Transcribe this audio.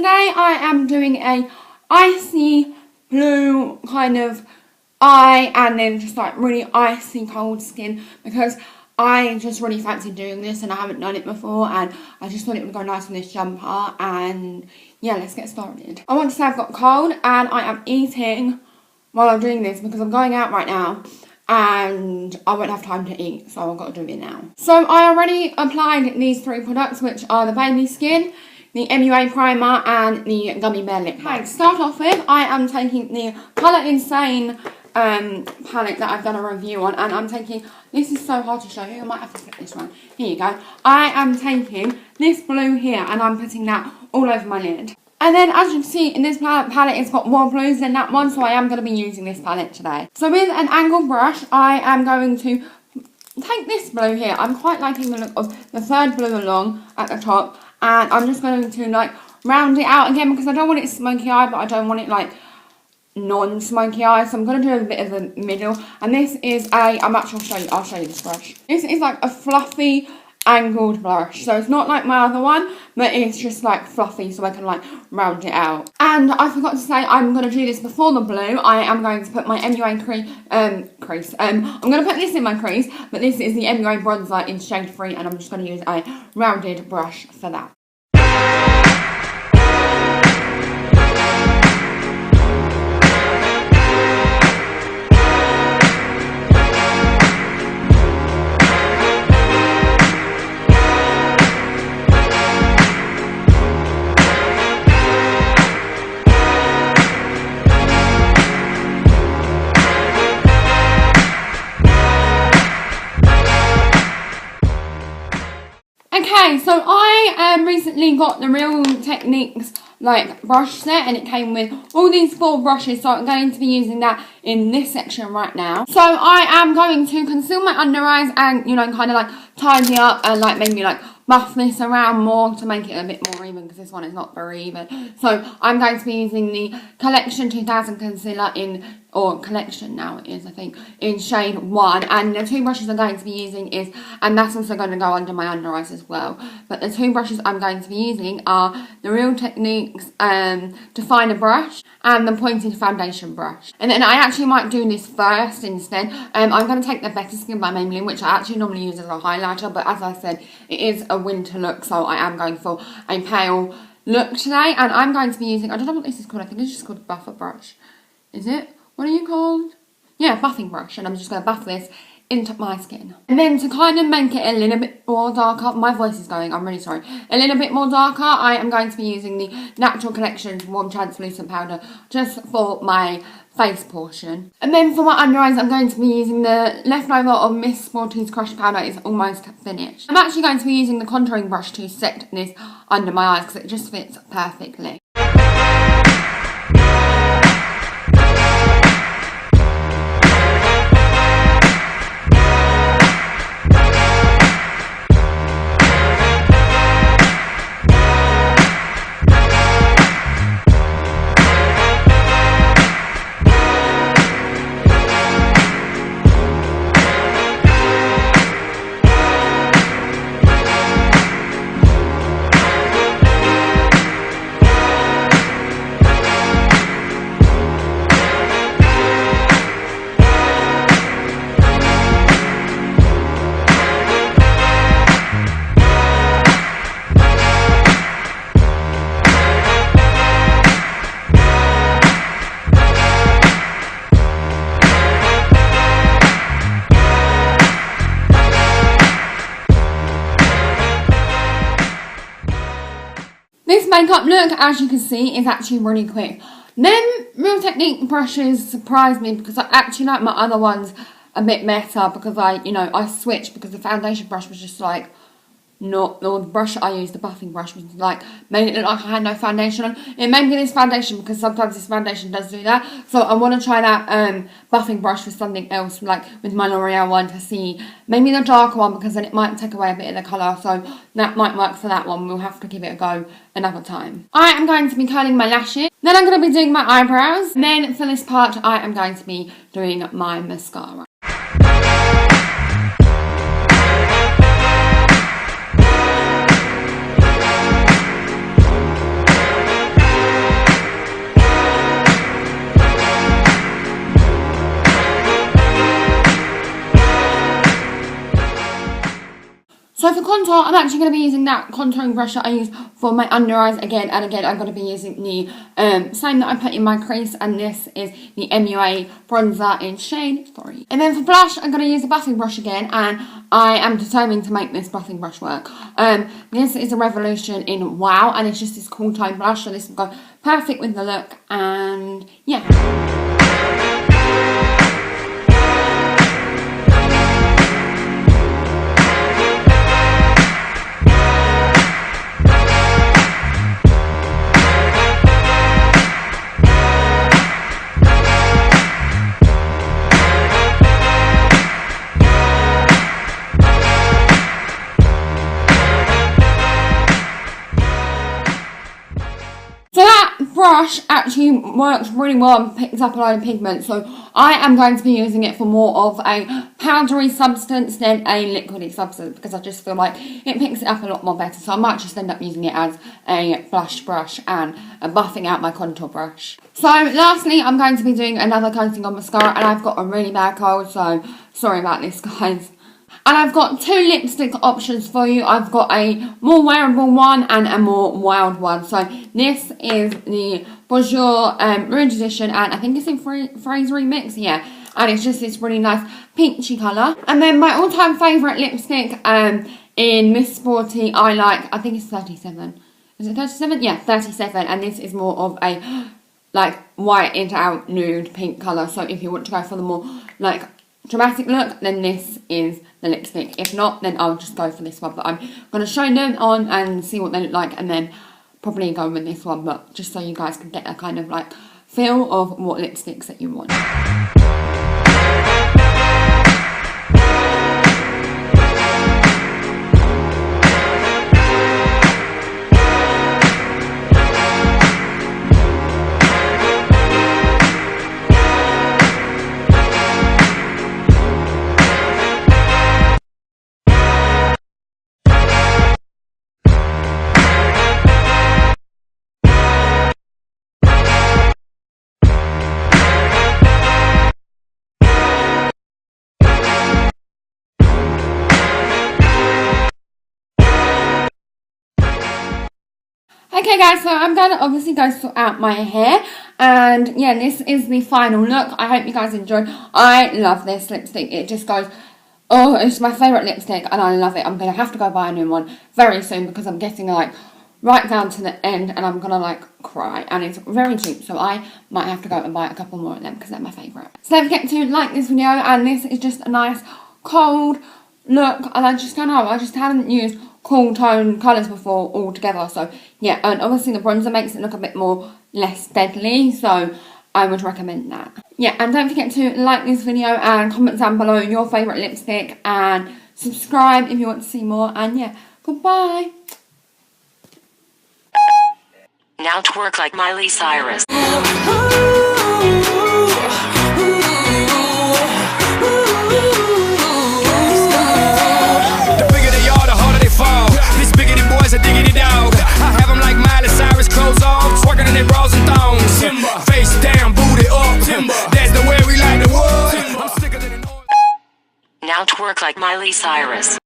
today I am doing a icy blue kind of eye and then just like really icy cold skin because I just really fancy doing this and I haven't done it before and I just thought it would go nice on this jumper. And yeah, let's get started. I want to say I've got cold and I am eating while I'm doing this because I'm going out right now and I won't have time to eat, so I've got to do it now. So I already applied these three products, which are the baby skin, the MUA primer and the gummy bear lip. Okay, to start off with, I am taking the Colour Insane palette that I've done a review on, and I'm taking, this is so hard to show you, I might have to flip this one. Here you go. I am taking this blue here and I'm putting that all over my lid. And then as you can see in this palette it's got more blues than that one, so I am going to be using this palette today. So with an angled brush I am going to take this blue here. I'm quite liking the look of the third blue along at the top, and I'm just going to like round it out again because I don't want it smoky eye, but I don't want it like non-smoky eye, so I'm going to do a bit of the middle. And this is I'll show you this brush. This is like a fluffy angled brush, so it's not like my other one, but it's just like fluffy so I can like round it out. And I forgot to say I'm going to do this before the blue. I am going to put my MUA crease. I'm going to put this in my crease, but this is the MUA bronzer in shade 3 and I'm just going to use a rounded brush for that. Okay, so I recently got the Real Techniques like brush set and it came with all these 4 brushes, so I'm going to be using that in this section right now. So I am going to conceal my under eyes and, you know, kind of like tidy up and like maybe like buff this around more to make it a bit more even because this one is not very even. So I'm going to be using the Collection 2000 concealer collection now it is, I think, in shade 1. And the 2 brushes I'm going to be using is, and that's also going to go under my under eyes as well, but the 2 brushes I'm going to be using are the Real Techniques Definer brush and the pointed foundation brush. And then I actually might do this first instead. I'm going to take the Better Skin by Maybelline, which I actually normally use as a highlighter, but as I said, it is a winter look, so I am going for a pale look today. And I'm going to be using, I don't know what this is called, I think it's just called a buffer brush. Is it? What are you called? Yeah, buffing brush, and I'm just going to buff this into my skin. And then to kind of make it a little bit more darker, my voice is going, I'm really sorry, a little bit more darker, I am going to be using the Natural Collections Warm Translucent Powder just for my face portion. And then for my under eyes, I'm going to be using the leftover of Miss Sporty's Crush Powder. It's almost finished. I'm actually going to be using the contouring brush to set this under my eyes because it just fits perfectly. This makeup look, as you can see, is actually really quick. Then Real Technique brushes surprised me because I actually like my other ones a bit better because I switched because the foundation brush was just like the brush I used, the buffing brush, was like made it look like I had no foundation on. It made me this foundation because sometimes this foundation does do that. So I want to try that buffing brush with something else, like with my L'Oreal one, to see maybe the darker one because then it might take away a bit of the colour. So that might work for that one. We'll have to give it a go another time. I am going to be curling my lashes. Then I'm going to be doing my eyebrows. And then for this part I am going to be doing my mascara. contour, I'm actually going to be using that contouring brush that I use for my under eyes again and again. I'm going to be using the same that I put in my crease, and this is the MUA bronzer in shade 3. And then for blush, I'm going to use the buffing brush again, and I am determined to make this buffing brush work. This is a Revolution in Wow, and it's just this cool tone blush, so this will go perfect with the look, and yeah. So that brush actually works really well and picks up a lot of pigment, so I am going to be using it for more of a powdery substance than a liquidy substance, because I just feel like it picks it up a lot more better. So I might just end up using it as a blush brush and buffing out my contour brush. So lastly, I'm going to be doing another coating on mascara, and I've got a really bad cold, so sorry about this, guys. And I've got 2 lipstick options for you. I've got a more wearable one and a more wild one. So this is the Bonjour Rouge Edition, and I think it's in Phrase Remix, yeah. And it's just this really nice peachy colour. And then my all-time favourite lipstick in Miss Sporty, I like, I think it's 37. Is it 37? Yeah, 37. And this is more of a, like, whited out nude pink colour. So if you want to go for the more, like, dramatic look, then this is the lipstick. If not, then I'll just go for this one. But I'm going to show them on and see what they look like, and then probably go with this one, but just so you guys can get a kind of like feel of what lipsticks that you want. Okay guys, so I'm going to obviously go sort out my hair, and yeah, this is the final look. I hope you guys enjoyed. I love this lipstick. It just goes, oh, it's my favourite lipstick and I love it. I'm going to have to go buy a new one very soon because I'm getting like right down to the end and I'm going to like cry, and it's very cheap, so I might have to go and buy a couple more of them because they're my favourite. So don't forget to like this video, and this is just a nice cold look, and I just don't know, I just haven't used cool tone colours before altogether, so yeah, and obviously the bronzer makes it look a bit more less deadly, so I would recommend that. Yeah, and don't forget to like this video and comment down below your favourite lipstick, and subscribe if you want to see more, and yeah, goodbye. Now twerk like Miley Cyrus. A diggity dog. I have them like Miley Cyrus, clothes off, twerking in their bras and thongs. Face down, booty up. That's the way we like the wood. Now twerk like Miley Cyrus.